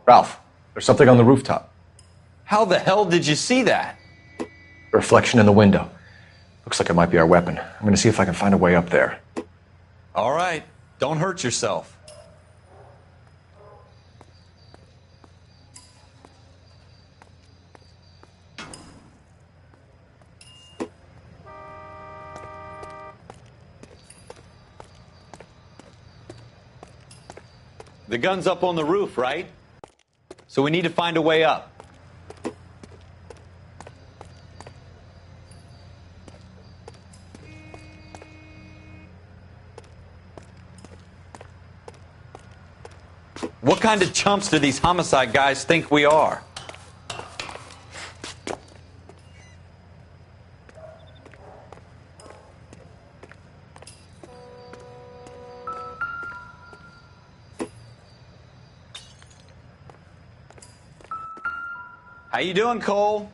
Ralph, there's something on the rooftop. How the hell did you see that? A reflection in the window. Looks like it might be our weapon. I'm gonna see if I can find a way up there. All right, don't hurt yourself. The gun's up on the roof, right? So we need to find a way up. What kind of chumps do these homicide guys think we are? How you doing, Cole?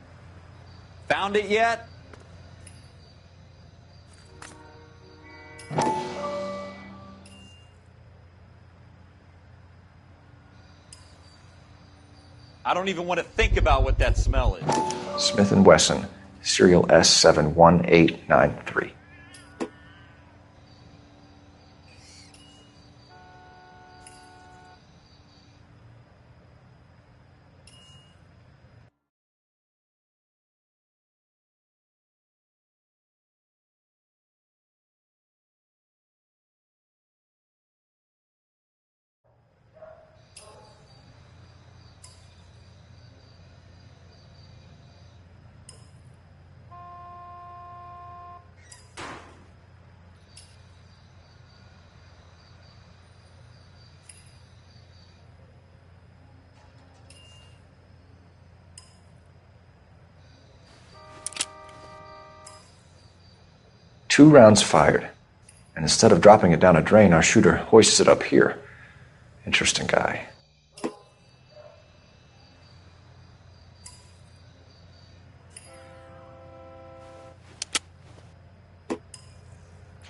Found it yet? I don't even want to think about what that smell is. Smith & Wesson, serial S71893. Two rounds fired, and instead of dropping it down a drain, our shooter hoists it up here. Interesting guy.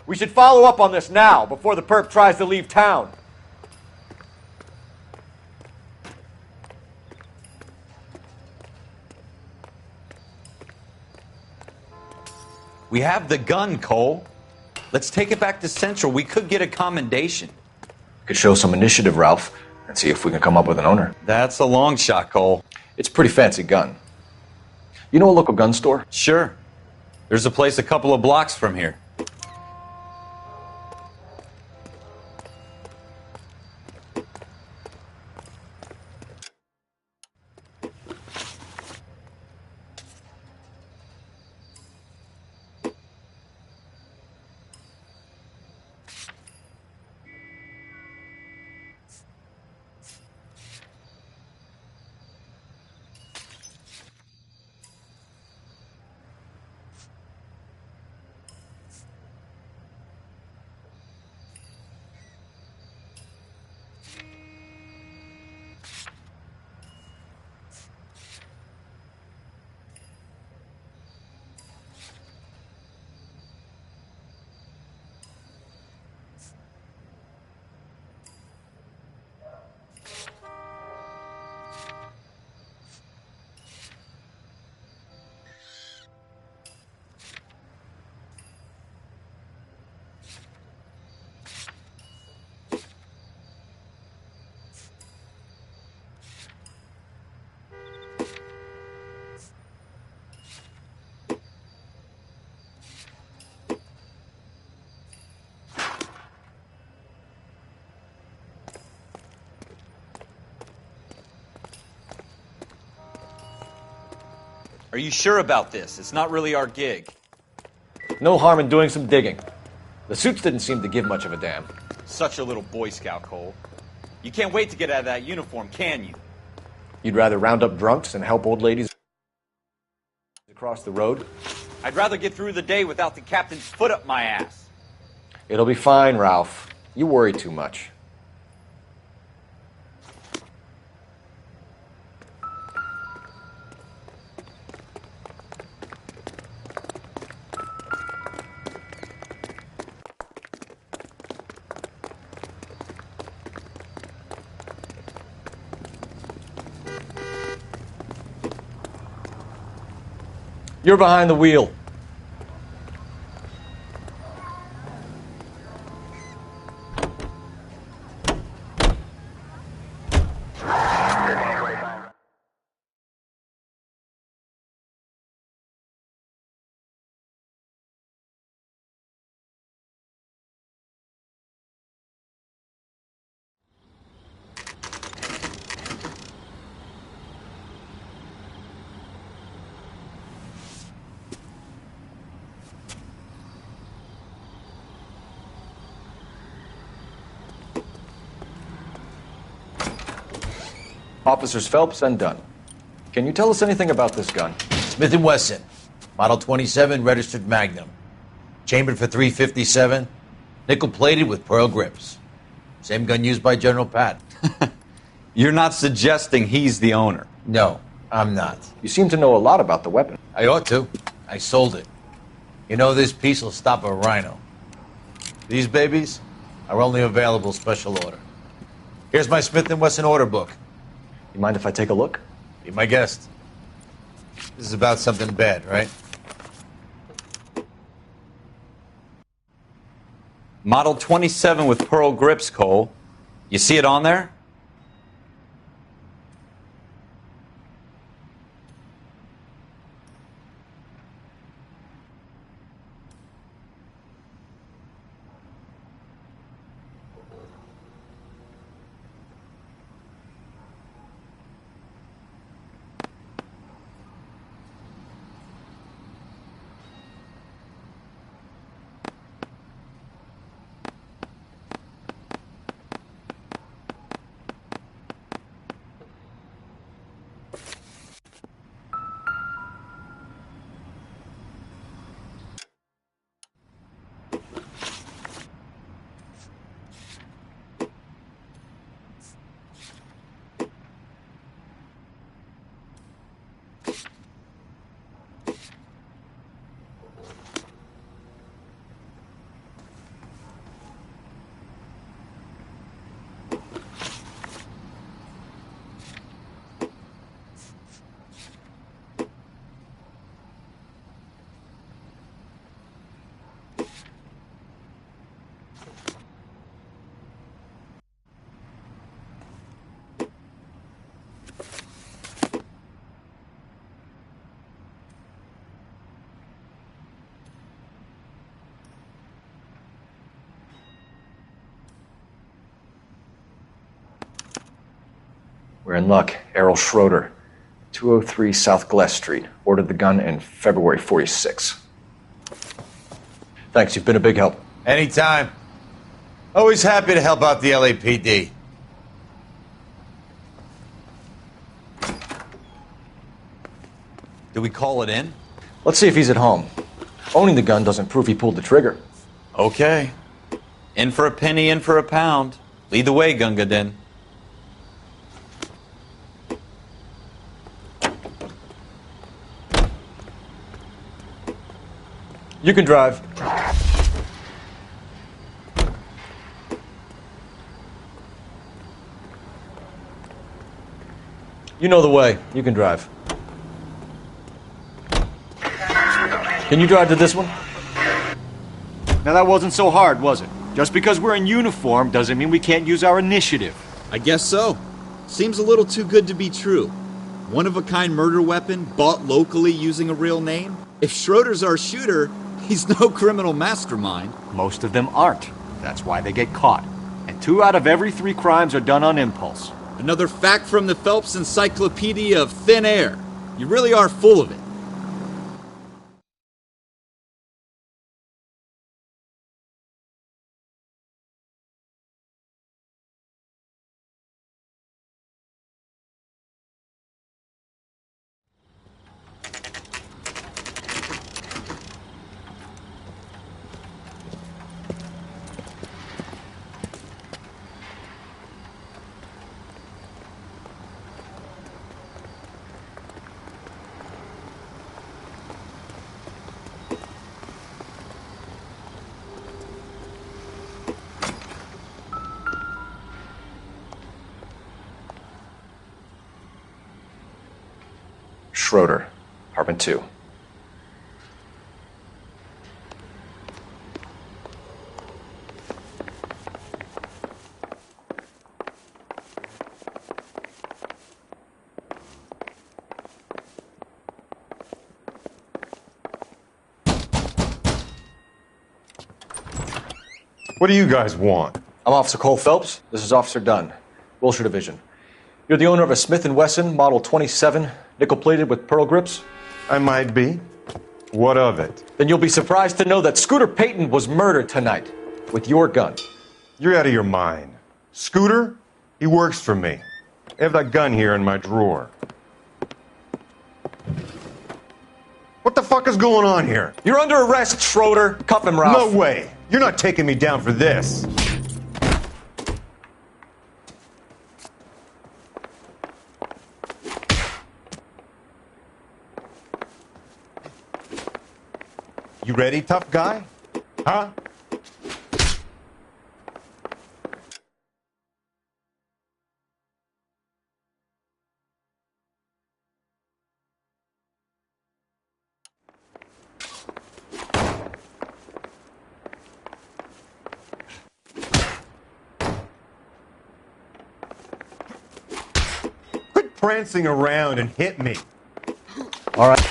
We should follow up on this now, before the perp tries to leave town. We have the gun, Cole. Let's take it back to Central. We could get a commendation. Could show some initiative, Ralph, and see if we can come up with an owner. That's a long shot, Cole. It's a pretty fancy gun. You know a local gun store? Sure. There's a place a couple of blocks from here. Are you sure about this? It's not really our gig. No harm in doing some digging. The suits didn't seem to give much of a damn. Such a little Boy Scout, Cole. You can't wait to get out of that uniform, can you? You'd rather round up drunks than help old ladies across the road? I'd rather get through the day without the captain's foot up my ass. It'll be fine, Ralph. You worry too much. You're behind the wheel. Officers Phelps and Dunn. Can you tell us anything about this gun? Smith & Wesson, Model 27, registered Magnum. Chambered for .357, nickel-plated with pearl grips. Same gun used by General Pat. You're not suggesting he's the owner? No, I'm not. You seem to know a lot about the weapon. I ought to. I sold it. You know, this piece will stop a rhino. These babies are only available special order. Here's my Smith & Wesson order book. You mind if I take a look? Be my guest. This is about something bad, right? Model 27 with pearl grips, Cole. You see it on there? We're in luck. Errol Schroeder, 203 South Glass Street. Ordered the gun in February '46. Thanks, you've been a big help. Anytime. Always happy to help out the LAPD. Do we call it in? Let's see if he's at home. Owning the gun doesn't prove he pulled the trigger. Okay. In for a penny, in for a pound. Lead the way, Gunga Din. You can drive. You know the way. You can drive. Can you drive to this one? Now that wasn't so hard, was it? Just because we're in uniform doesn't mean we can't use our initiative. I guess so. Seems a little too good to be true. One-of-a-kind murder weapon bought locally using a real name? If Schroeder's our shooter, he's no criminal mastermind. Most of them aren't. That's why they get caught. And 2 out of every 3 crimes are done on impulse. Another fact from the Phelps Encyclopedia of Thin Air. You really are full of it. Schroeder, apartment 2. What do you guys want? I'm Officer Cole Phelps. This is Officer Dunn, Wilshire Division. You're the owner of a Smith & Wesson Model 27, nickel-plated with pearl grips? I might be. What of it? Then you'll be surprised to know that Scooter Payton was murdered tonight with your gun. You're out of your mind. Scooter? He works for me. I have that gun here in my drawer. What the fuck is going on here? You're under arrest, Schroeder. Cuff him, Ralph. No way! You're not taking me down for this! You ready, tough guy? Huh? Quit prancing around and hit me. All right.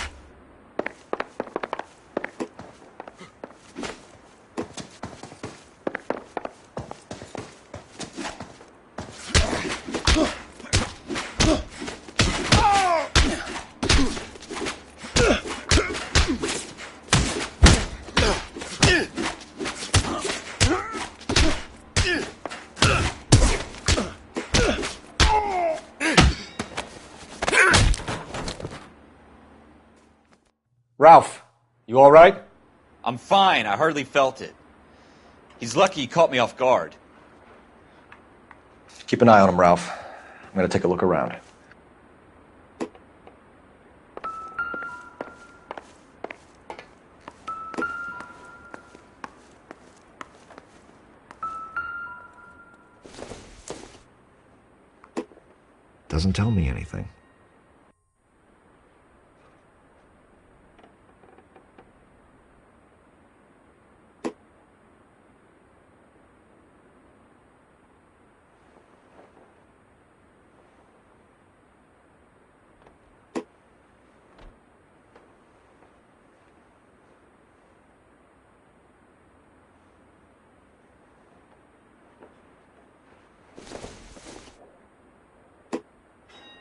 Ralph, you all right? I'm fine. I hardly felt it. He's lucky he caught me off guard. Keep an eye on him, Ralph. I'm going to take a look around. Doesn't tell me anything.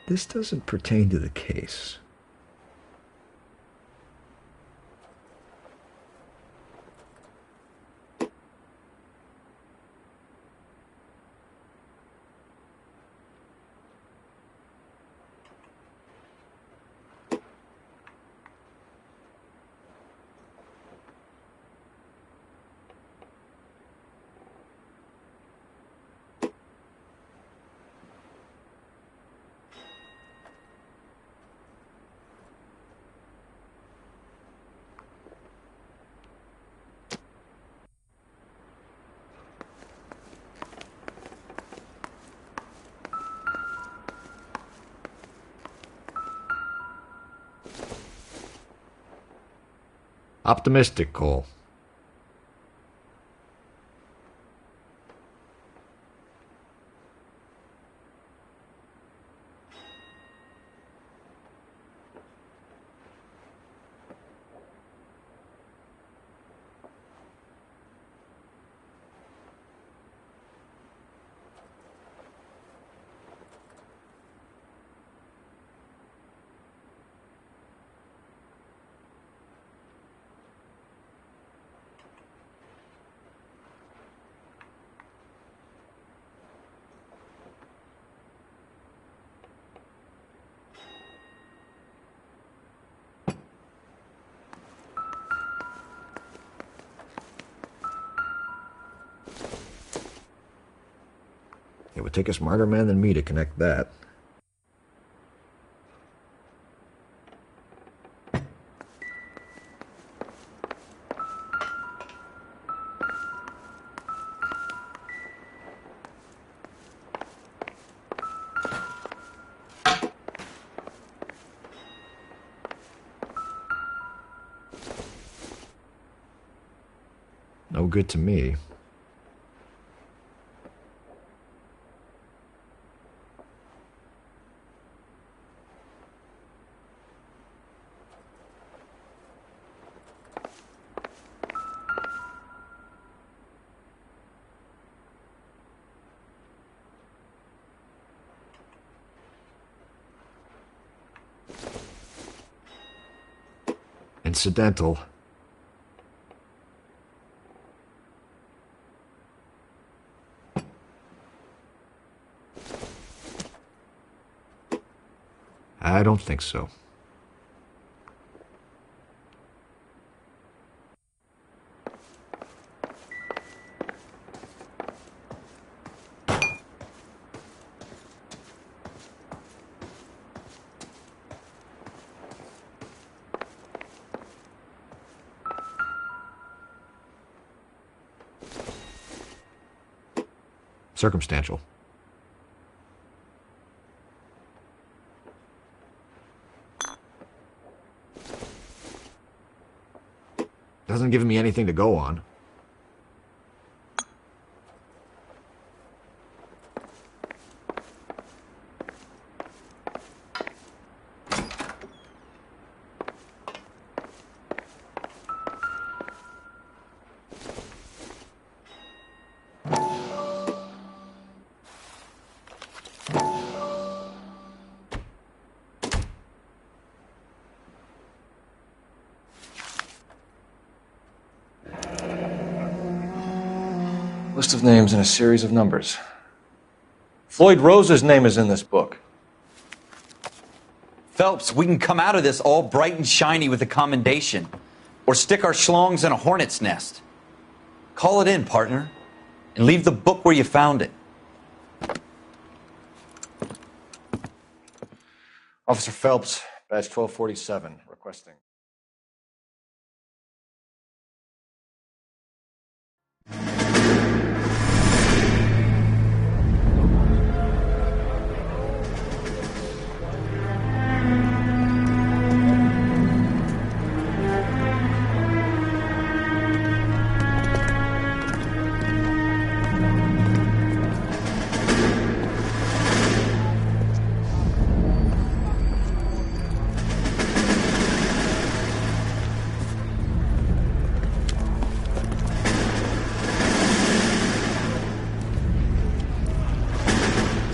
This doesn't pertain to the case. Optimistic, Cole. It would take a smarter man than me to connect that. No good to me. incidental. I don't think so. Circumstantial. Doesn't give me anything to go on. List of names and a series of numbers. Floyd Rose's name is in this book. Phelps, we can come out of this all bright and shiny with a commendation. Or stick our schlongs in a hornet's nest. Call it in, partner. And leave the book where you found it. Officer Phelps, badge 1247, requesting.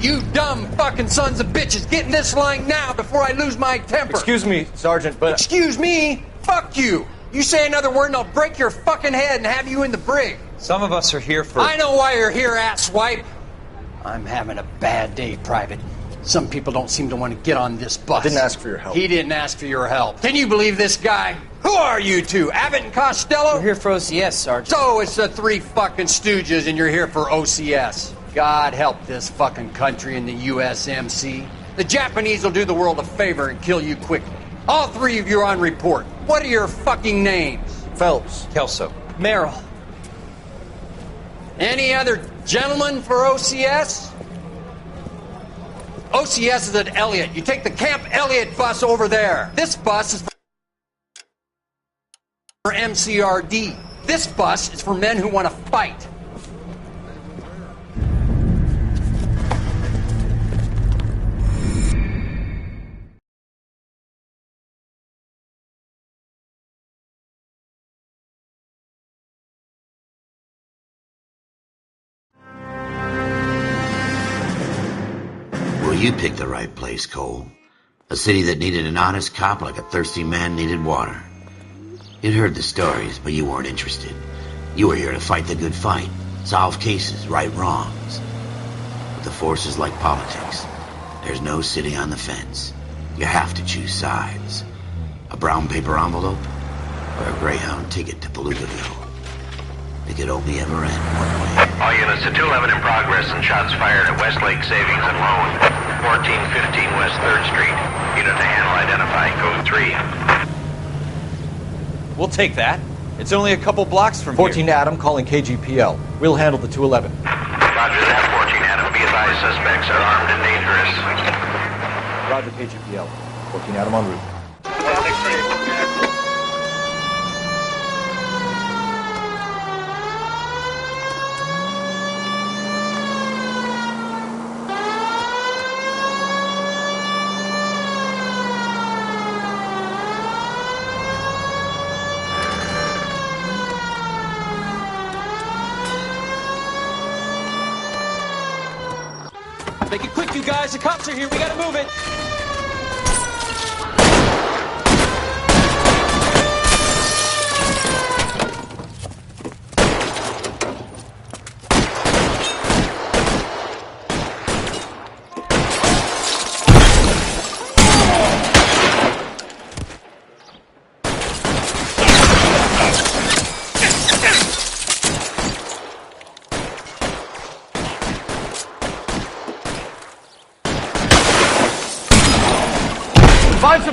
You dumb fucking sons of bitches, get in this line now before I lose my temper. Excuse me, Sergeant, but... Excuse me? Fuck you. You say another word and I'll break your fucking head and have you in the brig. Some of us are here for... I know why you're here, asswipe. I'm having a bad day, Private. Some people don't seem to want to get on this bus. I didn't ask for your help. He didn't ask for your help. Can you believe this guy? Who are you two? Abbott and Costello? We're here for OCS, Sergeant. So it's the three fucking stooges and you're here for OCS. God help this fucking country and the USMC. The Japanese will do the world a favor and kill you quickly. All three of you are on report. What are your fucking names? Phelps. Kelso. Merrill. Any other gentlemen for OCS? OCS is at Elliott. You take the Camp Elliott bus over there. This bus is for MCRD. This bus is for men who want to fight. Well, you picked the right place, Cole. A city that needed an honest cop like a thirsty man needed water. You'd heard the stories, but you weren't interested. You were here to fight the good fight, solve cases, right wrongs. But the force is like politics. There's no sitting on the fence. You have to choose sides. A brown paper envelope or a Greyhound ticket to Palookaville. It could only ever end one way. All units to 211 in progress and shots fired at Westlake Savings and Loan, 1415 West 3rd Street. Unit to handle identify, code 3. We'll take that. It's only a couple blocks from 14 here. Adam calling KGPL. We'll handle the 211. Roger that, 14 Adam. Be advised, suspects are armed and dangerous. Roger KGPL. 14 Adam en route. Make it quick, you guys. The cops are here. We gotta move it.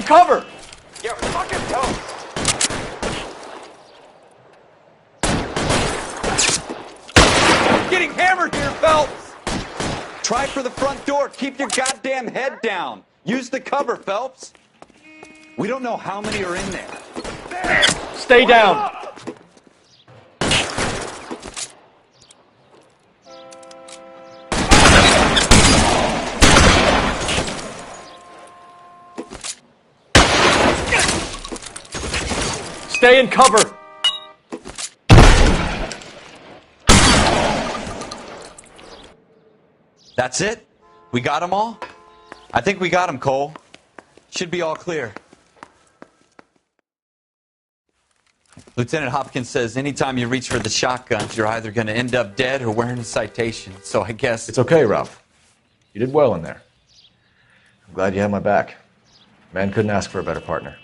cover! You're fucking toast! Getting hammered here, Phelps! Try for the front door. Keep your goddamn head down. Use the cover, Phelps. We don't know how many are in there. Stay down! Stay in cover! That's it? We got them all? I think we got them, Cole. Should be all clear. Lieutenant Hopkins says anytime you reach for the shotguns, you're either going to end up dead or wearing a citation. So I guess... It's okay, Ralph. You did well in there. I'm glad you had my back. Man couldn't ask for a better partner.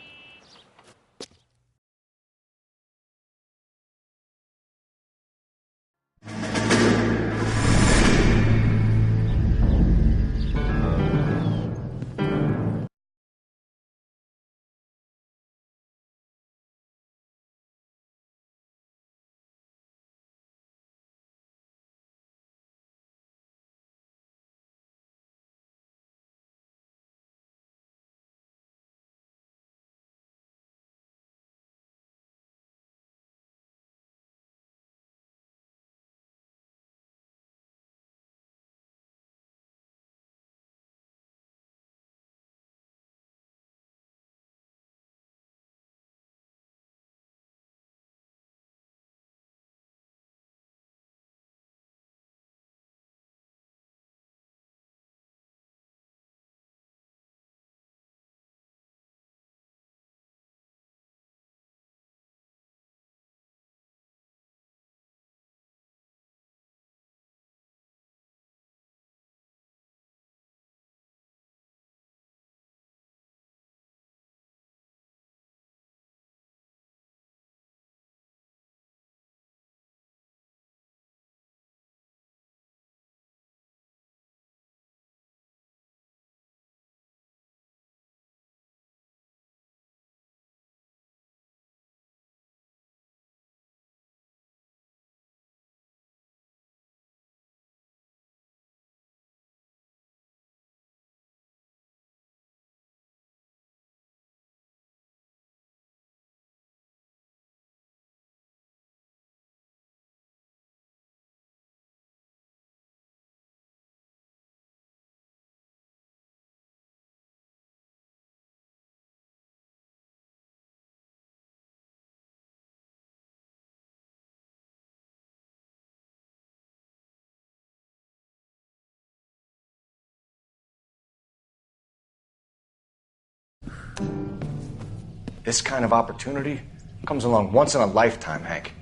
This kind of opportunity comes along once in a lifetime, Hank.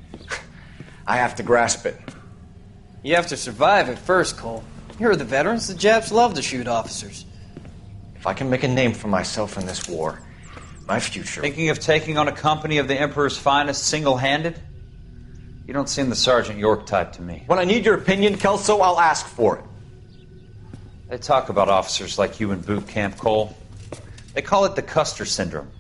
I have to grasp it. You have to survive at first, Cole. Here are the veterans. The Japs love to shoot officers. If I can make a name for myself in this war, my future... Thinking of taking on a company of the Emperor's finest single-handed? You don't seem the Sergeant York type to me. When I need your opinion, Kelso, I'll ask for it. They talk about officers like you in boot camp, Cole. They call it the Custer Syndrome.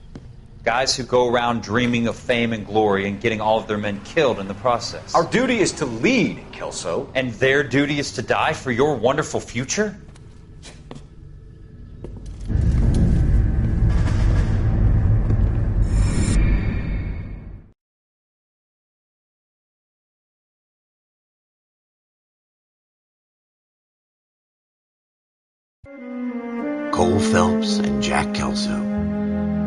Guys who go around dreaming of fame and glory and getting all of their men killed in the process. Our duty is to lead, Kelso. And their duty is to die for your wonderful future? Cole Phelps and Jack Kelso.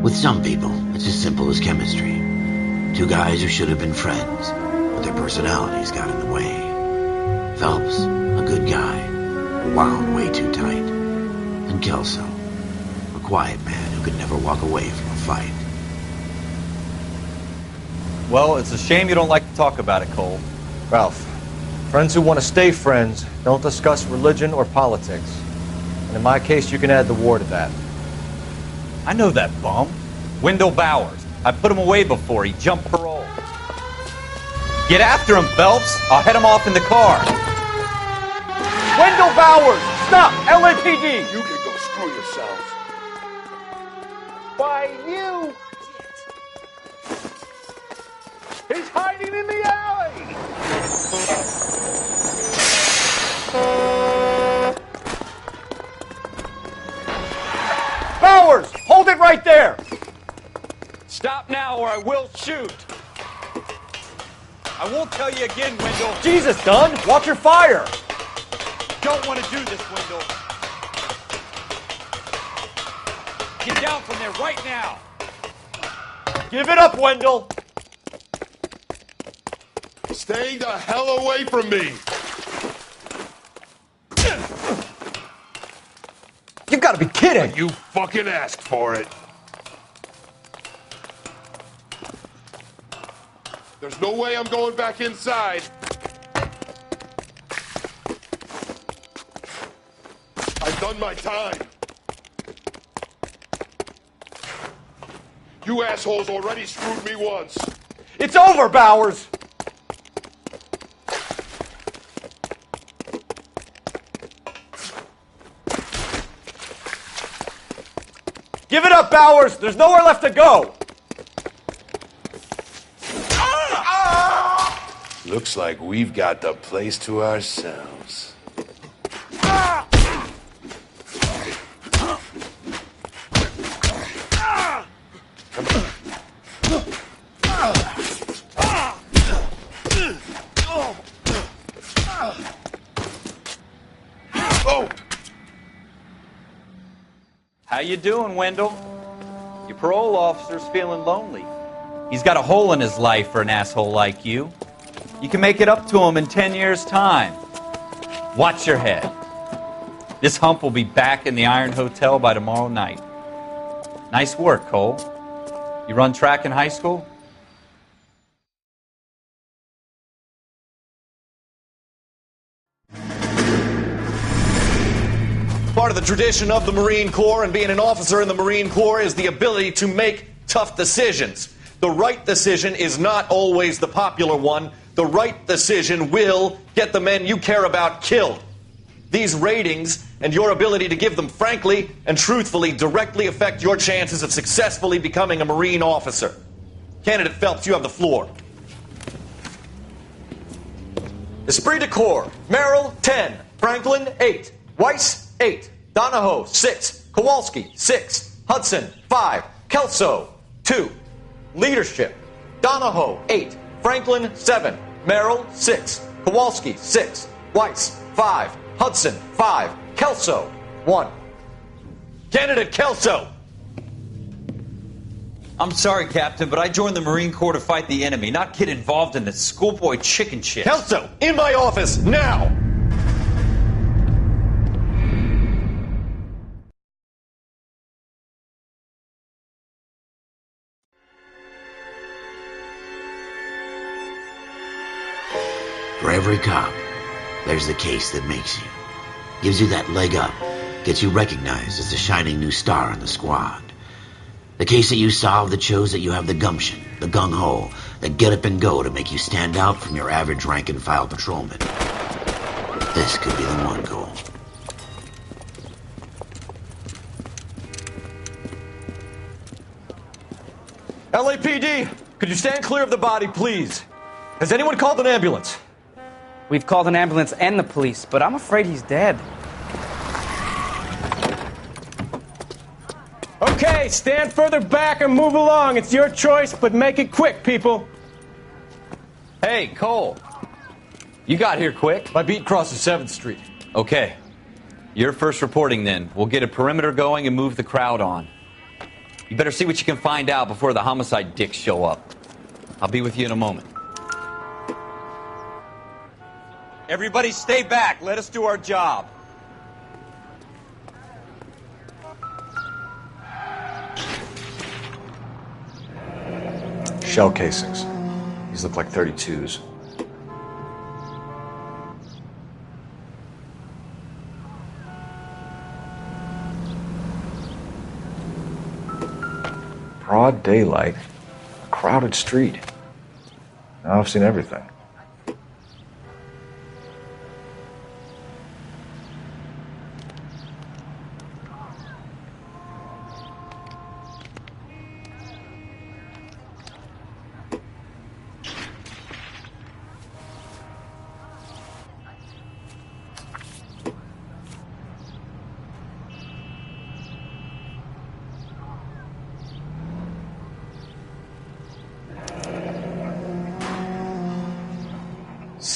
With some people, it's as simple as chemistry. Two guys who should have been friends, but their personalities got in the way. Phelps, a good guy, wound way too tight. And Kelso, a quiet man who could never walk away from a fight. Well, it's a shame you don't like to talk about it, Cole. Ralph, friends who want to stay friends don't discuss religion or politics. And in my case, you can add the war to that. I know that bum. Wendell Bowers. I put him away before. He jumped parole. Get after him, Phelps. I'll head him off in the car. Wendell Bowers! Stop! LAPD! You can go screw yourselves. Why, you! He's hiding in the alley! Bowers! Hold it right there! Stop now or I will shoot! I won't tell you again, Wendell. Jesus, Dunn! Watch your fire! Don't want to do this, Wendell. Get down from there right now! Give it up, Wendell! Stay the hell away from me! You've got to be kidding! You fucking asked for it. There's no way I'm going back inside. I've done my time. You assholes already screwed me once. It's over, Bowers! Give it up, Bowers! There's nowhere left to go! Looks like we've got the place to ourselves. Oh! How you doing, Wendell? Your parole officer's feeling lonely. He's got a hole in his life for an asshole like you. You can make it up to him in 10 years' time. Watch your head. This hump will be back in the Iron Hotel by tomorrow night. Nice work, Cole. You run track in high school? Part of the tradition of the Marine Corps and being an officer in the Marine Corps is the ability to make tough decisions. The right decision is not always the popular one. The right decision will get the men you care about killed. These ratings and your ability to give them frankly and truthfully directly affect your chances of successfully becoming a Marine officer. Candidate Phelps, you have the floor. Esprit de Corps, Merrill, 10. Franklin, 8. Weiss, 8. Donahoe, 6. Kowalski, 6. Hudson, 5. Kelso, 2. Leadership, Donahoe, 8. Franklin, 7. Merrill, 6. Kowalski, 6. Weiss, 5. Hudson, 5. Kelso, 1. Candidate Kelso. I'm sorry, Captain, but I joined the Marine Corps to fight the enemy, not get involved in this schoolboy chicken shit. Kelso, in my office, now! For every cop, there's the case that makes you. Gives you that leg up. Gets you recognized as the shining new star in the squad. The case that you solve that shows that you have the gumption, the gung-ho, the get up and go to make you stand out from your average rank-and-file patrolman. This could be the one, Cole. LAPD, could you stand clear of the body, please? Has anyone called an ambulance? We've called an ambulance and the police, but I'm afraid he's dead. Okay, stand further back and move along. It's your choice, but make it quick, people. Hey, Cole. You got here quick. My beat crosses 7th Street. Okay. You're first reporting then. We'll get a perimeter going and move the crowd on. You better see what you can find out before the homicide dicks show up. I'll be with you in a moment. Everybody stay back. Let us do our job. Shell casings. These look like 32s. Broad daylight, a crowded street. Now I've seen everything.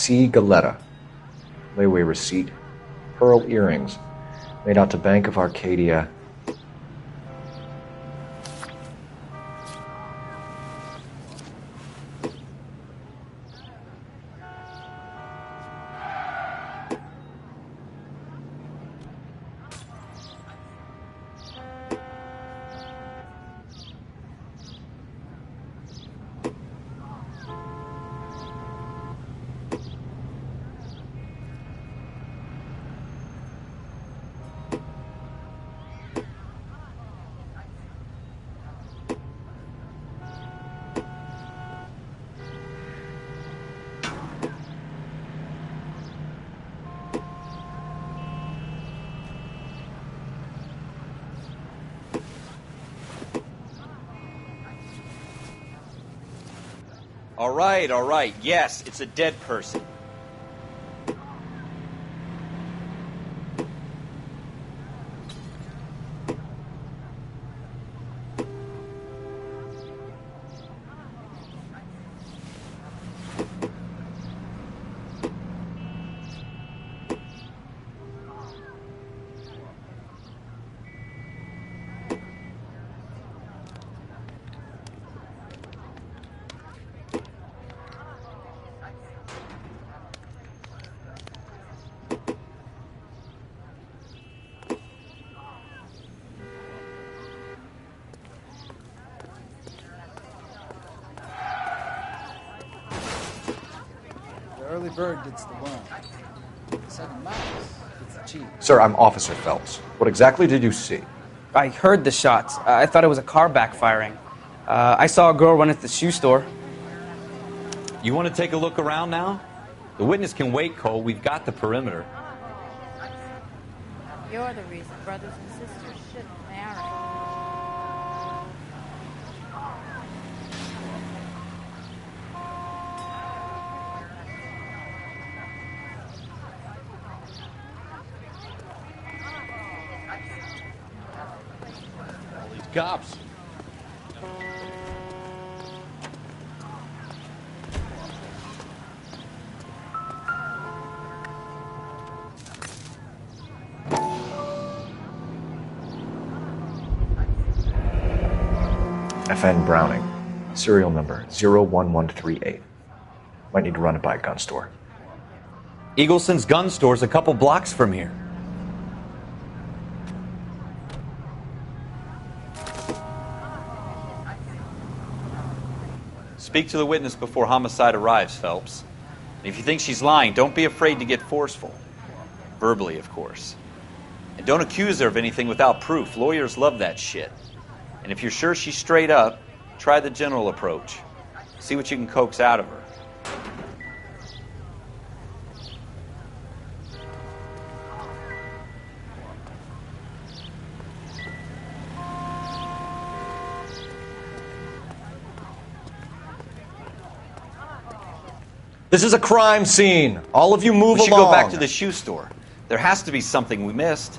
C. Galetta. Layaway receipt. Pearl earrings. Made out to Bank of Arcadia. All right. Yes, it's a dead person. Early bird gets the worm. 7 miles gets the cheese. Sir, I'm Officer Phelps. What exactly did you see? I heard the shots. I thought it was a car backfiring. I saw a girl run into the shoe store. You want to take a look around now? The witness can wait, Cole. We've got the perimeter. You're the reason brothers and sisters shouldn't marry. All these cops. FN Browning. Serial number 01138. Might need to run it by a gun store. Eagleson's gun store's a couple blocks from here. Speak to the witness before homicide arrives, Phelps. And if you think she's lying, don't be afraid to get forceful. Verbally, of course. And don't accuse her of anything without proof. Lawyers love that shit. And if you're sure she's straight up, try the general approach. See what you can coax out of her. This is a crime scene. All of you move along. We should go back to the shoe store. There has to be something we missed.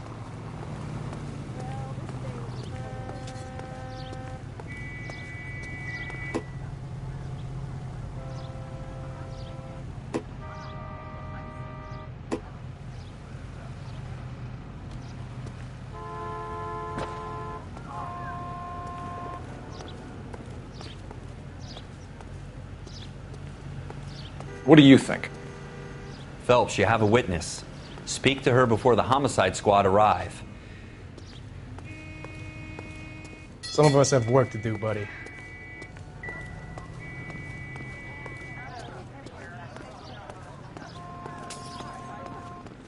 What do you think? Phelps, you have a witness. Speak to her before the homicide squad arrive. Some of us have work to do, buddy.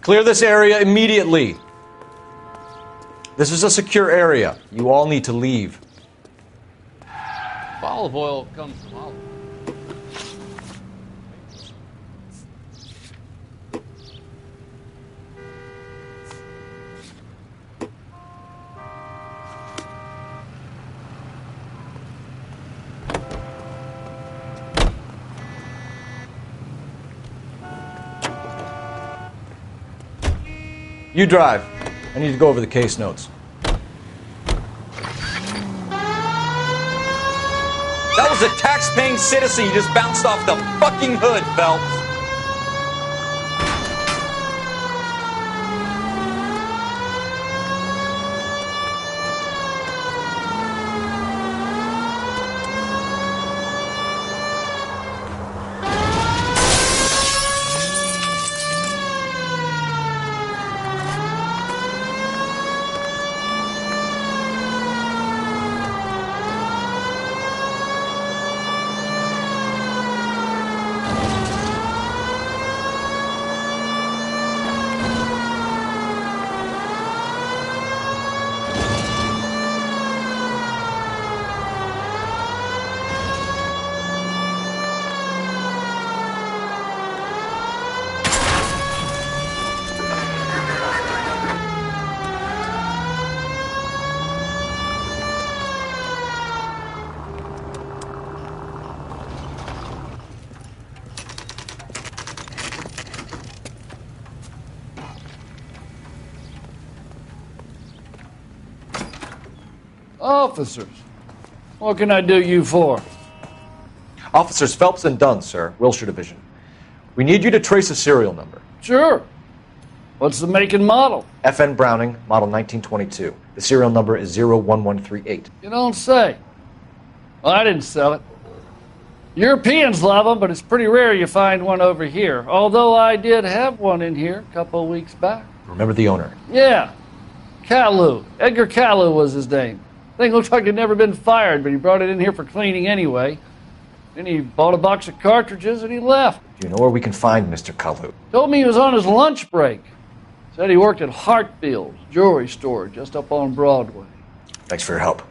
Clear this area immediately. This is a secure area. You all need to leave. Olive oil comes from olive. You drive. I need to go over the case notes. That was a tax-paying citizen you just bounced off the fucking hood, Phelps. Officers. What can I do you for? Officers Phelps and Dunn, sir, Wilshire Division. We need you to trace a serial number. Sure. What's the make and model? FN Browning, model 1922. The serial number is 01138. You don't say. Well, I didn't sell it. Europeans love them, but it's pretty rare you find one over here. Although I did have one in here a couple of weeks back. Remember the owner? Yeah. Kalu. Edgar Kalu was his name. Thing looked like it'd never been fired, but he brought it in here for cleaning anyway. Then he bought a box of cartridges and he left. Do you know where we can find Mr. Kalu? Told me he was on his lunch break. Said he worked at Hartfield's jewelry store just up on Broadway. Thanks for your help.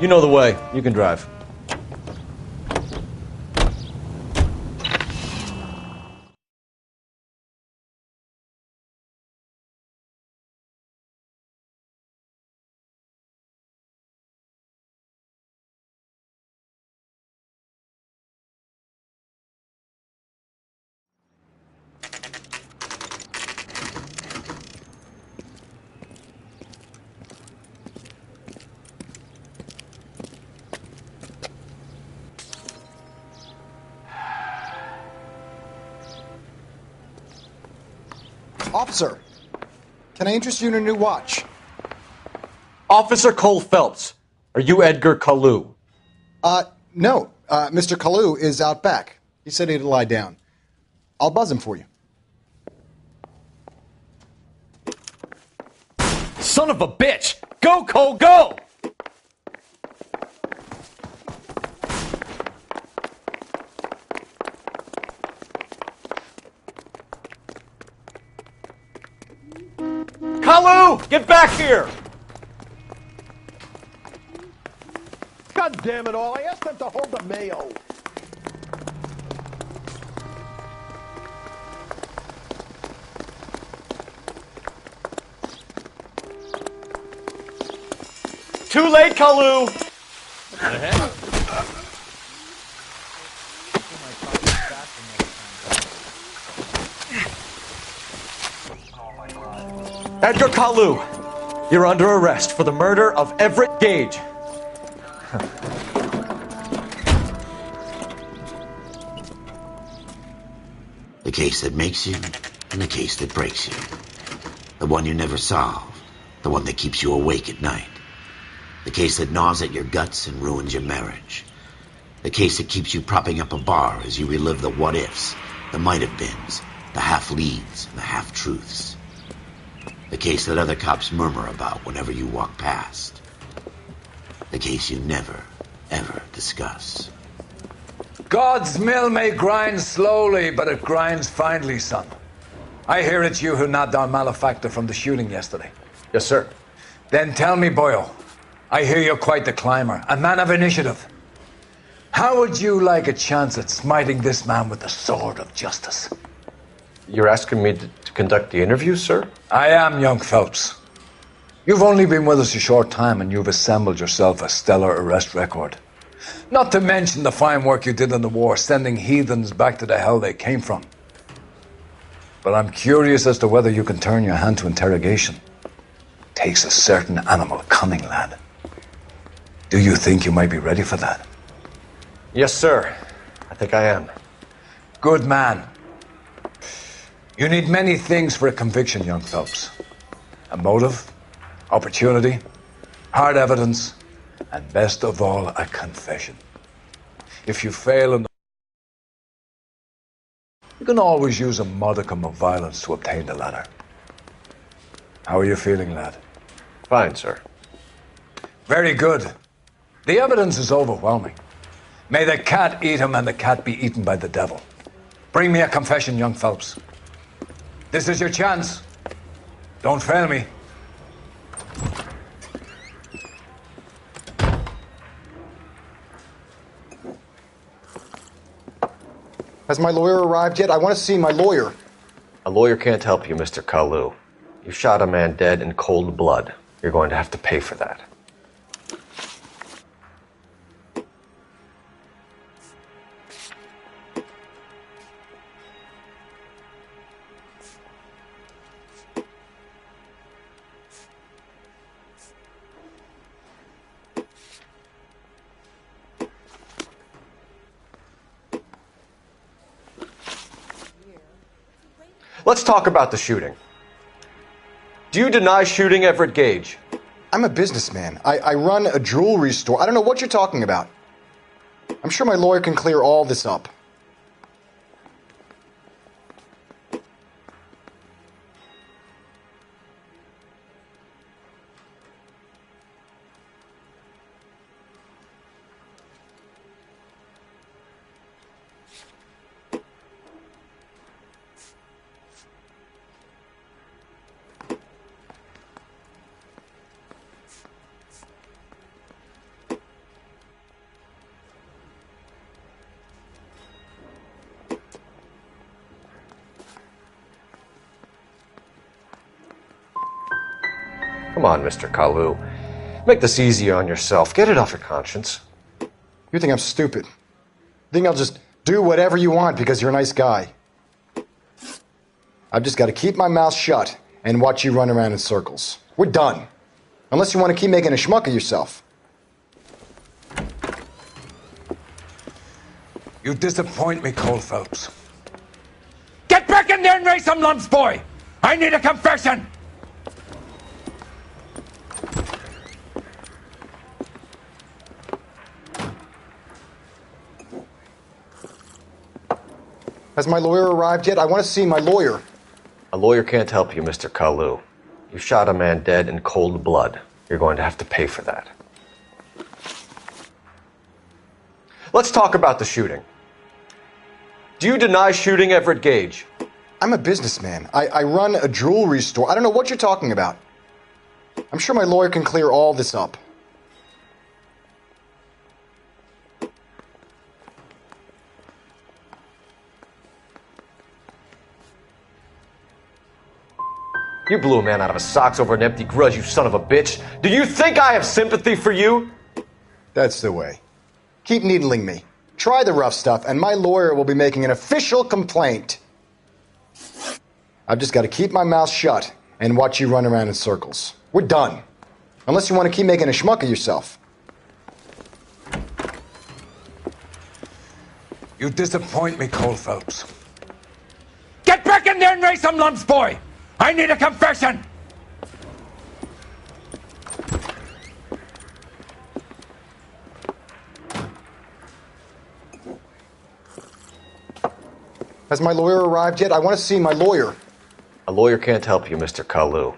You know the way. You can drive. Officer, can I interest you in a new watch? Officer Cole Phelps, are you Edgar Kalu? No. Mr. Kalu is out back. He said he'd lie down. I'll buzz him for you. Son of a bitch! Go, Cole, go! Kalu, get back here! God damn it all, I asked them to hold the mayo. Too late, Kalu! Edgar Kalu, you're under arrest for the murder of Everett Gage. The case that makes you and the case that breaks you. The one you never solve. The one that keeps you awake at night. The case that gnaws at your guts and ruins your marriage. The case that keeps you propping up a bar as you relive the what-ifs, the might-have-beens, the half-leads, and the half-truths. The case that other cops murmur about whenever you walk past. The case you never, ever discuss. God's mill may grind slowly, but it grinds finely, son. I hear it's you who nabbed our malefactor from the shooting yesterday. Yes, sir. Then tell me, boyo, I hear you're quite the climber, a man of initiative. How would you like a chance at smiting this man with the sword of justice? You're asking me to conduct the interview, sir? I am, young Phelps. You've only been with us a short time and you've assembled yourself a stellar arrest record. Not to mention the fine work you did in the war, sending heathens back to the hell they came from. But I'm curious as to whether you can turn your hand to interrogation. Takes a certain animal cunning, lad. Do you think you might be ready for that? Yes, sir. I think I am. Good man. You need many things for a conviction, young Phelps. A motive, opportunity, hard evidence, and best of all, a confession. If you fail in the... You can always use a modicum of violence to obtain the latter. How are you feeling, lad? Fine, sir. Very good. The evidence is overwhelming. May the cat eat him and the cat be eaten by the devil. Bring me a confession, young Phelps. This is your chance. Don't fail me. Has my lawyer arrived yet? I want to see my lawyer. A lawyer can't help you, Mr. Kalu. You shot a man dead in cold blood. You're going to have to pay for that. Let's talk about the shooting. Do you deny shooting Everett Gage? I'm a businessman. I run a jewelry store. I don't know what you're talking about. I'm sure my lawyer can clear all this up. Come on, Mr. Kalu. Make this easier on yourself. Get it off your conscience. You think I'm stupid? You think I'll just do whatever you want because you're a nice guy? I've just got to keep my mouth shut and watch you run around in circles. We're done. Unless you want to keep making a schmuck of yourself. You disappoint me, Cole Phelps. Get back in there and raise some lumps, boy! I need a confession! Has my lawyer arrived yet? I want to see my lawyer. A lawyer can't help you, Mr. Kalu. You shot a man dead in cold blood. You're going to have to pay for that. Let's talk about the shooting. Do you deny shooting Everett Gage? I'm a businessman. I run a jewelry store. I don't know what you're talking about. I'm sure my lawyer can clear all this up. You blew a man out of his socks over an empty grudge, you son of a bitch. Do you think I have sympathy for you? That's the way. Keep needling me. Try the rough stuff, and my lawyer will be making an official complaint. I've just got to keep my mouth shut and watch you run around in circles. We're done. Unless you want to keep making a schmuck of yourself. You disappoint me, Cole Phelps. Get back in there and raise some lumps, boy! I need a confession! Has my lawyer arrived yet? I want to see my lawyer. A lawyer can't help you, Mr. Kalu.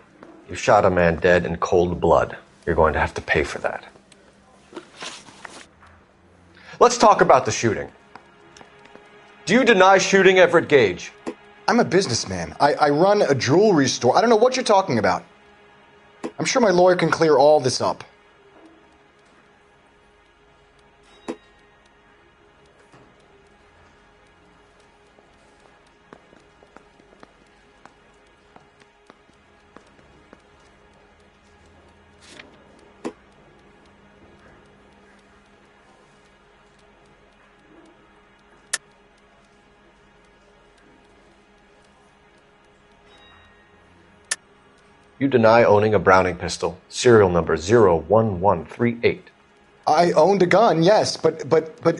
You shot a man dead in cold blood. You're going to have to pay for that. Let's talk about the shooting. Do you deny shooting Everett Gage? I'm a businessman. I run a jewelry store. I don't know what you're talking about. I'm sure my lawyer can clear all this up. You deny owning a Browning pistol, serial number 01138. I owned a gun, yes, but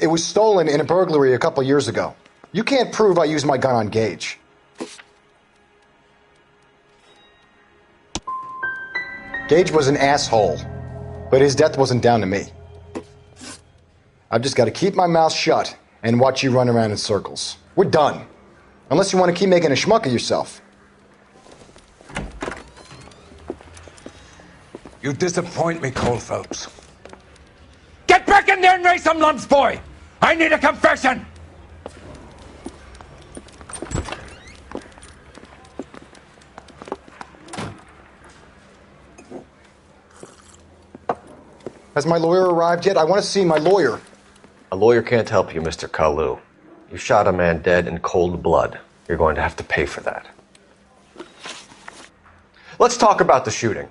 it was stolen in a burglary a couple years ago. You can't prove I used my gun on Gage. Gage was an asshole, but his death wasn't down to me. I've just got to keep my mouth shut and watch you run around in circles. We're done. Unless you want to keep making a schmuck of yourself. You disappoint me, Cole Phelps. Get back in there and raise some lumps, boy! I need a confession! Has my lawyer arrived yet? I want to see my lawyer. A lawyer can't help you, Mr. Kalu. You shot a man dead in cold blood. You're going to have to pay for that. Let's talk about the shooting.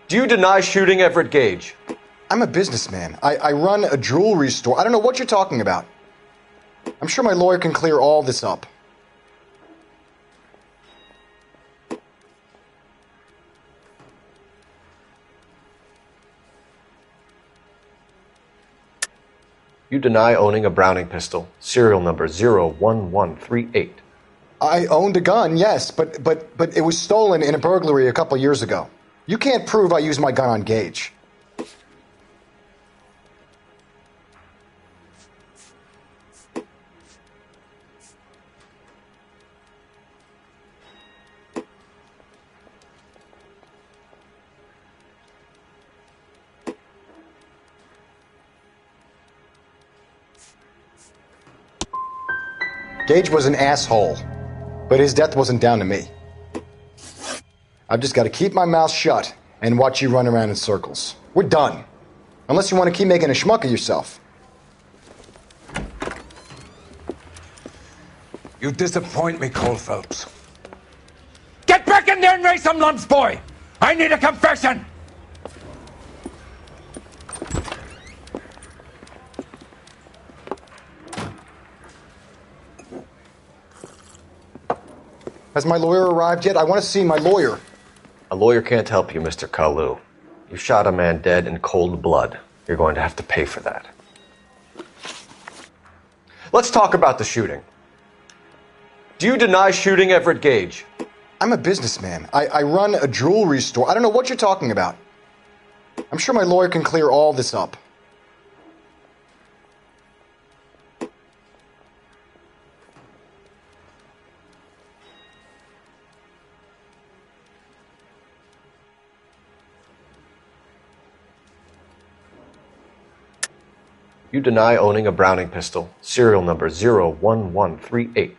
Do you deny shooting Everett Gage? I'm a businessman. I run a jewelry store. I don't know what you're talking about. I'm sure my lawyer can clear all this up. You deny owning a Browning pistol, serial number 01138. I owned a gun, yes, but it was stolen in a burglary a couple years ago. You can't prove I used my gun on Gage. Gage was an asshole, but his death wasn't down to me. I've just got to keep my mouth shut and watch you run around in circles. We're done. Unless you want to keep making a schmuck of yourself. You disappoint me, Cole Phelps. Get back in there and raise some lumps, boy! I need a confession! Has my lawyer arrived yet? I want to see my lawyer. A lawyer can't help you, Mr. Kalu. You shot a man dead in cold blood. You're going to have to pay for that. Let's talk about the shooting. Do you deny shooting Everett Gage? I'm a businessman. I run a jewelry store. I don't know what you're talking about. I'm sure my lawyer can clear all this up. You deny owning a Browning pistol, serial number 01138.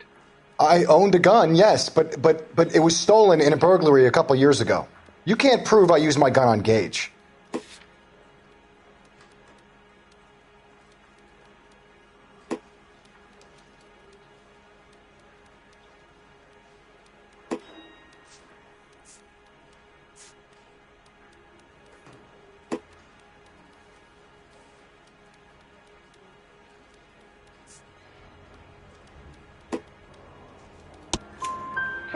I owned a gun, yes, but it was stolen in a burglary a couple years ago. You can't prove I used my gun on Gage.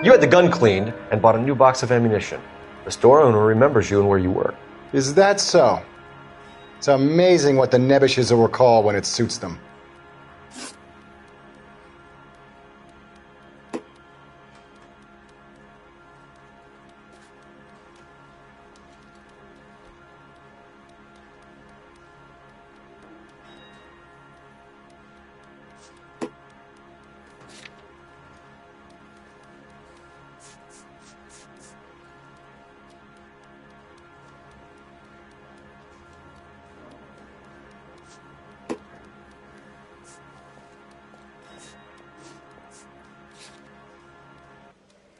You had the gun cleaned and bought a new box of ammunition. The store owner remembers you and where you were. Is that so? It's amazing what the Nebbishes will recall when it suits them.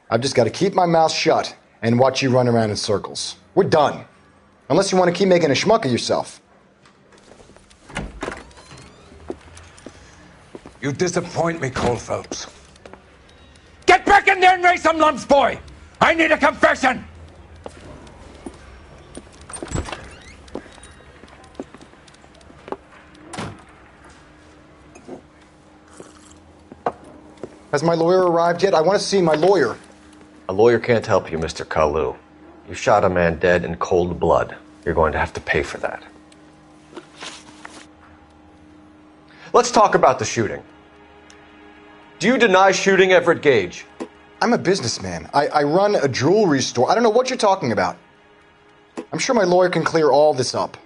I've just got to keep my mouth shut and watch you run around in circles. We're done. Unless you want to keep making a schmuck of yourself. You disappoint me, Cole Phelps. Get back in there and raise some lumps, boy! I need a confession! Has my lawyer arrived yet? I want to see my lawyer. A lawyer can't help you, Mr. Kalu. You shot a man dead in cold blood. You're going to have to pay for that. Let's talk about the shooting. Do you deny shooting Everett Gage? I'm a businessman. I run a jewelry store. I don't know what you're talking about. I'm sure my lawyer can clear all this up.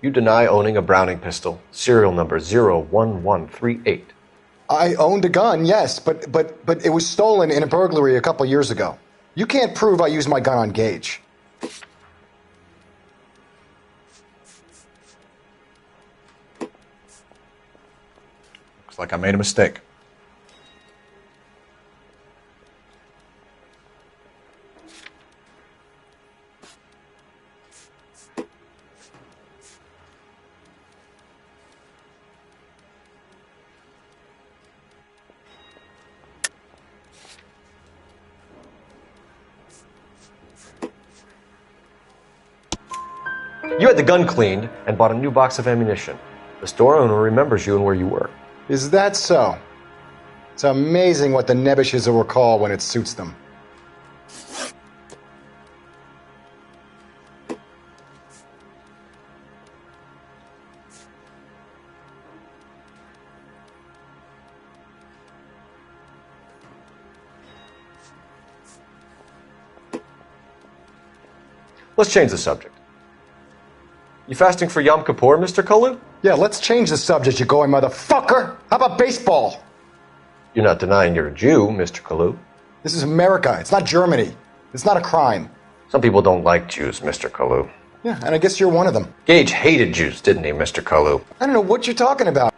You deny owning a Browning pistol, serial number 01138. I owned a gun, yes, but it was stolen in a burglary a couple years ago. You can't prove I used my gun on Gage. Looks like I made a mistake. You had the gun cleaned and bought a new box of ammunition. The store owner remembers you and where you were. Is that so? It's amazing what the Nebbishes will recall when it suits them. Let's change the subject. You fasting for Yom Kippur, Mr. Kalu? Yeah, let's change the subject, you going motherfucker! How about baseball? You're not denying you're a Jew, Mr. Kalu. This is America. It's not Germany. It's not a crime. Some people don't like Jews, Mr. Kalu. Yeah, and I guess you're one of them. Gage hated Jews, didn't he, Mr. Kalu? I don't know what you're talking about.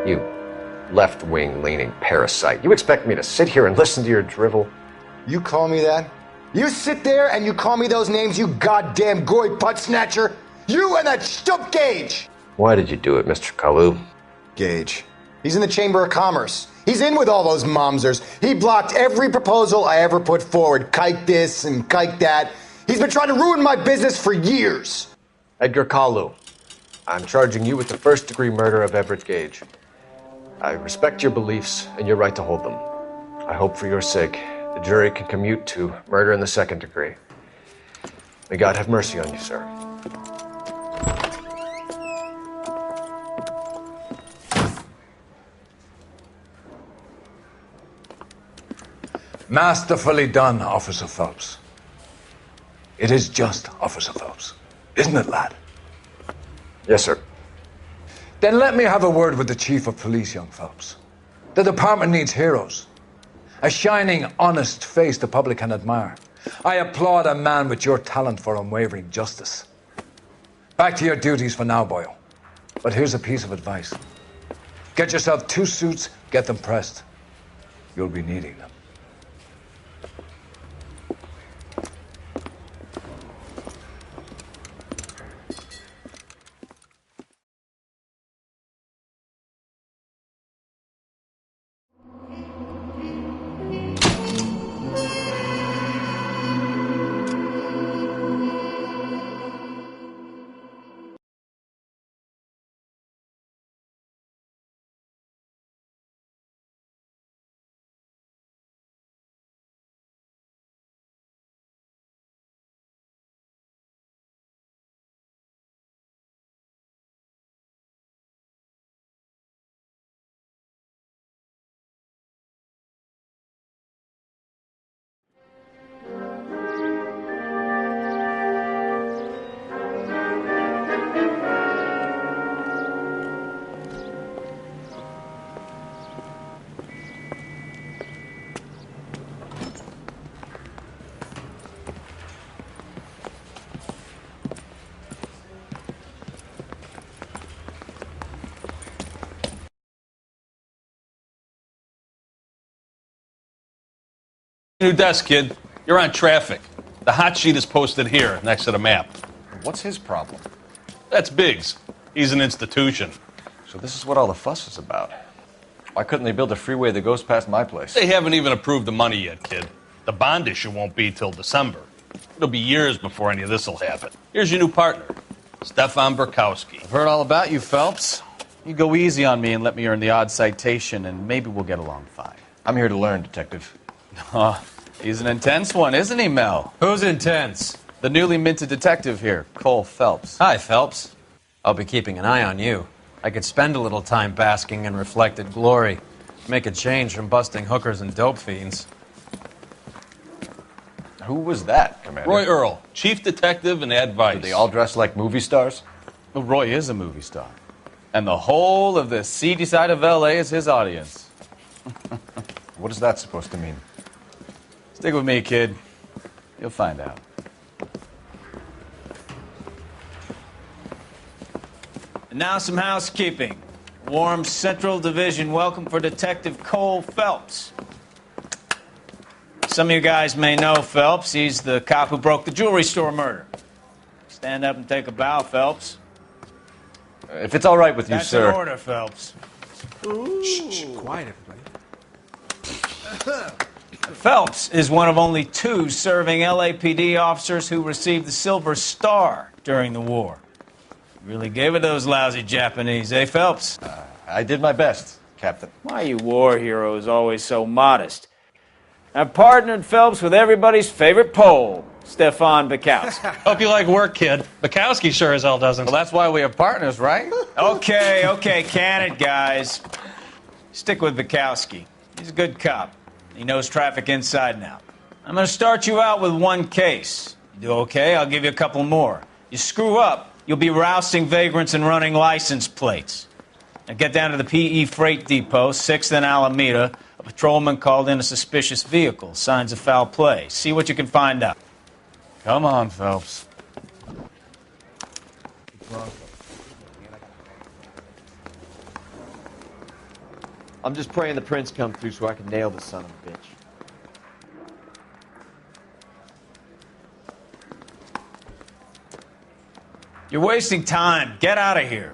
You left-wing leaning parasite. You expect me to sit here and listen to your drivel? You call me that? You sit there and you call me those names, you goddamn goy putt snatcher? You and that stump Gage! Why did you do it, Mr. Kalu? Gage. He's in the Chamber of Commerce. He's in with all those momsers. He blocked every proposal I ever put forward. Kike this and kike that. He's been trying to ruin my business for years. Edgar Kalu, I'm charging you with the first-degree murder of Everett Gage. I respect your beliefs and your right to hold them. I hope for your sake the jury can commute to murder in the second degree. May God have mercy on you, sir. Masterfully done, Officer Phelps. It is just Officer Phelps, isn't it, lad? Yes, sir. Then let me have a word with the Chief of Police, young Phelps. The department needs heroes. A shining, honest face the public can admire. I applaud a man with your talent for unwavering justice. Back to your duties for now, Boyle. But here's a piece of advice. Get yourself 2 suits, get them pressed. You'll be needing them. New desk, kid. You're on traffic. The hot sheet is posted here, next to the map. What's his problem? That's Biggs. He's an institution. So this is what all the fuss is about. Why couldn't they build a freeway that goes past my place? They haven't even approved the money yet, kid. The bond issue won't be till December. It'll be years before any of this will happen. Here's your new partner, Stefan Burkowski. I've heard all about you, Phelps. You go easy on me and let me earn the odd citation, and maybe we'll get along fine. I'm here to learn, Detective. He's an intense one, isn't he, Mel? Who's intense? The newly minted detective here, Cole Phelps. Hi, Phelps. I'll be keeping an eye on you. I could spend a little time basking in reflected glory. Make a change from busting hookers and dope fiends. Who was that, Commander? Roy Earl, chief detective and advice. Do they all dress like movie stars? Well, Roy is a movie star. And the whole of the seedy side of L.A. is his audience. What is that supposed to mean? Stick with me, kid. You'll find out. And now some housekeeping. Warm Central Division welcome for Detective Cole Phelps. Some of you guys may know Phelps. He's the cop who broke the jewelry store murder. Stand up and take a bow, Phelps. If it's all right with you, That's sir. an order, Phelps. Shh, quiet, everybody. Phelps is one of only 2 serving LAPD officers who received the Silver Star during the war. Really gave it those lousy Japanese, eh, Phelps? I did my best, Captain. Why you war heroes always so modest? I've partnered Phelps with everybody's favorite Pole, Stefan Bukowski. Hope you like work, kid. Bukowski sure as hell doesn't. Well, that's why we have partners, right? Okay, can it, guys. Stick with Bukowski. He's a good cop. He knows traffic inside and out. I'm going to start you out with 1 case. You do okay, I'll give you a couple more. You screw up, you'll be rousting vagrants and running license plates. Now get down to the PE Freight Depot, 6th and Alameda. A patrolman called in a suspicious vehicle. Signs of foul play. See what you can find out. Come on, Phelps. I'm just praying the prince come through so I can nail the son of a bitch. You're wasting time. Get out of here.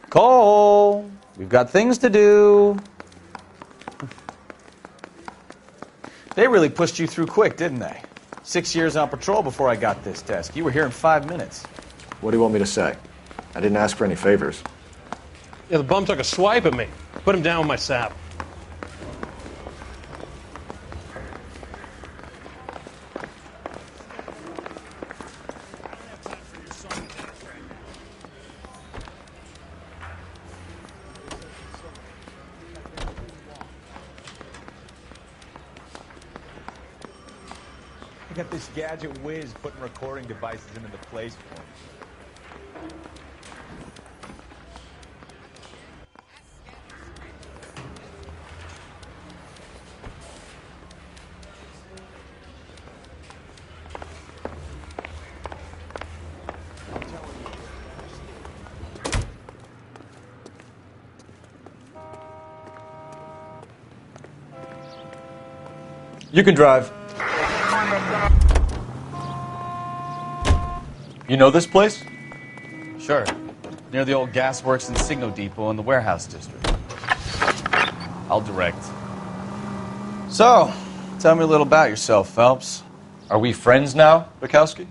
Cole, we've got things to do. They really pushed you through quick, didn't they? 6 years on patrol before I got this desk. You were here in 5 minutes. What do you want me to say? I didn't ask for any favors. Yeah, the bum took a swipe at me. Put him down with my sap. I got this gadget whiz putting recording devices into the place for me. You can drive. You know this place? Sure. Near the old gasworks and Signo Depot in the warehouse district. I'll direct. So, tell me a little about yourself, Phelps. Are we friends now, Bukowski?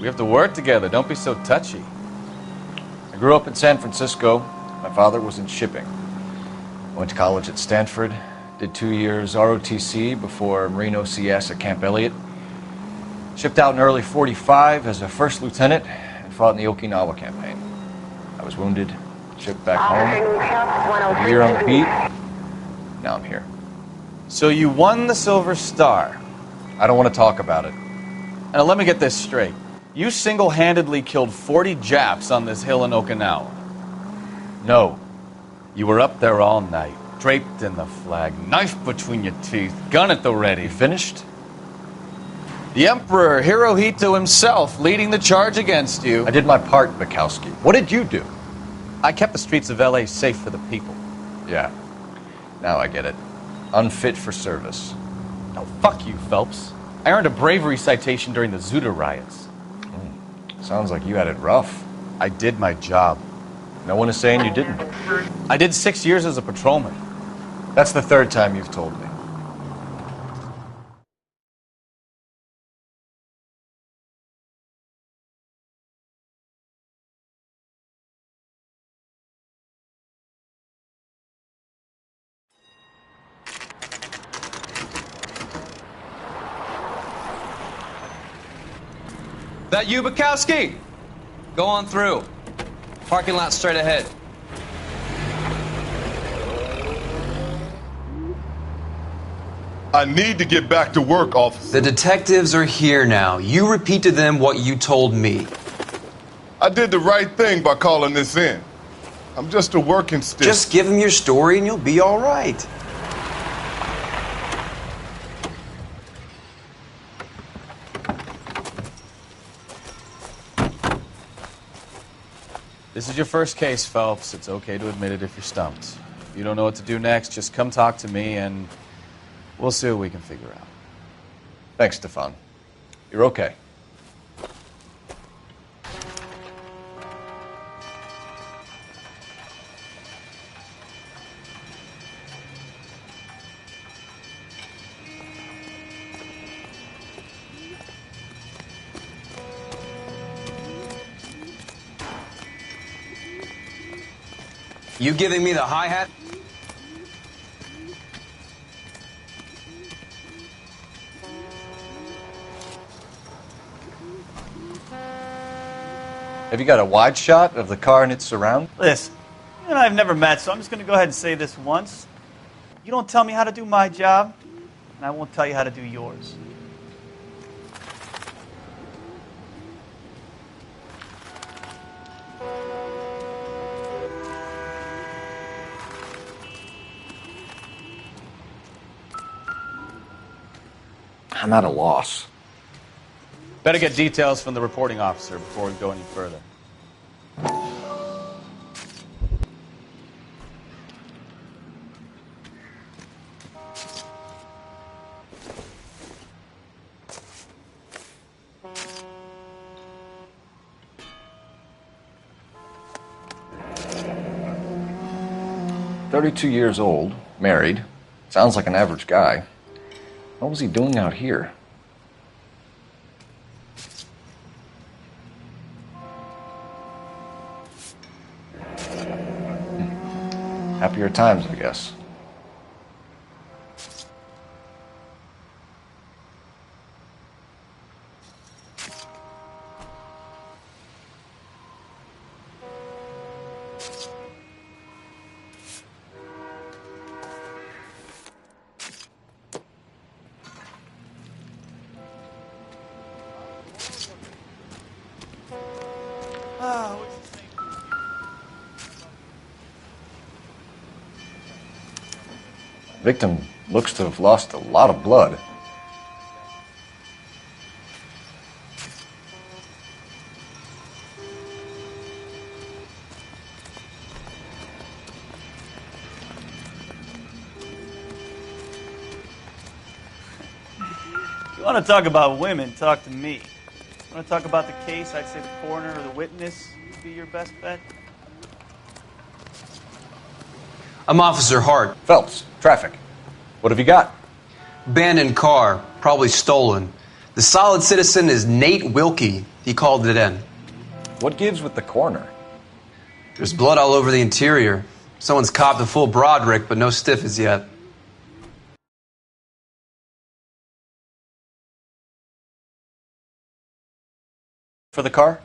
We have to work together. Don't be so touchy. I grew up in San Francisco. My father was in shipping. I went to college at Stanford. Did 2 years ROTC before Marine OCS at Camp Elliott. Shipped out in early '45 as a first lieutenant and fought in the Okinawa campaign. I was wounded, shipped back home, a year on the beat. Now I'm here. So you won the Silver Star. I don't want to talk about it. Now let me get this straight. You single-handedly killed 40 Japs on this hill in Okinawa. No. You were up there all night, draped in the flag, knife between your teeth, gun at the ready. You finished? The Emperor Hirohito himself leading the charge against you. I did my part, Bukowski. What did you do? I kept the streets of L.A. safe for the people. Yeah. Now I get it. Unfit for service. No, fuck you, Phelps. I earned a bravery citation during the Zuda riots. Sounds like you had it rough. I did my job. No one is saying you didn't. I did 6 years as a patrolman. That's the third time you've told me. That you, Bukowski? Go on through. Parking lot straight ahead. I need to get back to work, officer. The detectives are here now. You repeat to them what you told me. I did the right thing by calling this in. I'm just a working stick. Just give them your story and you'll be all right. This is your first case, Phelps. It's okay to admit it if you're stumped. If you don't know what to do next, just come talk to me and we'll see what we can figure out. Thanks, Stefan. You're okay. You giving me the hi-hat? Have you got a wide shot of the car and its surround? Listen, you and I have never met, so I'm just going to go ahead and say this once. You don't tell me how to do my job, and I won't tell you how to do yours. I'm at a loss. Better get details from the reporting officer before we go any further. "32 years old, married. Sounds like an average guy. What was he doing out here?" Happier times, I guess. Victim looks to have lost a lot of blood. If you want to talk about women, talk to me. If you want to talk about the case, I'd say the coroner or the witness would be your best bet. I'm Officer Hart. Phelps, traffic. What have you got? Abandoned car, probably stolen. The solid citizen is Nate Wilkie. He called it in. What gives with the coroner? There's blood all over the interior. Someone's copped a full Broderick, but no stiff as yet. For the car?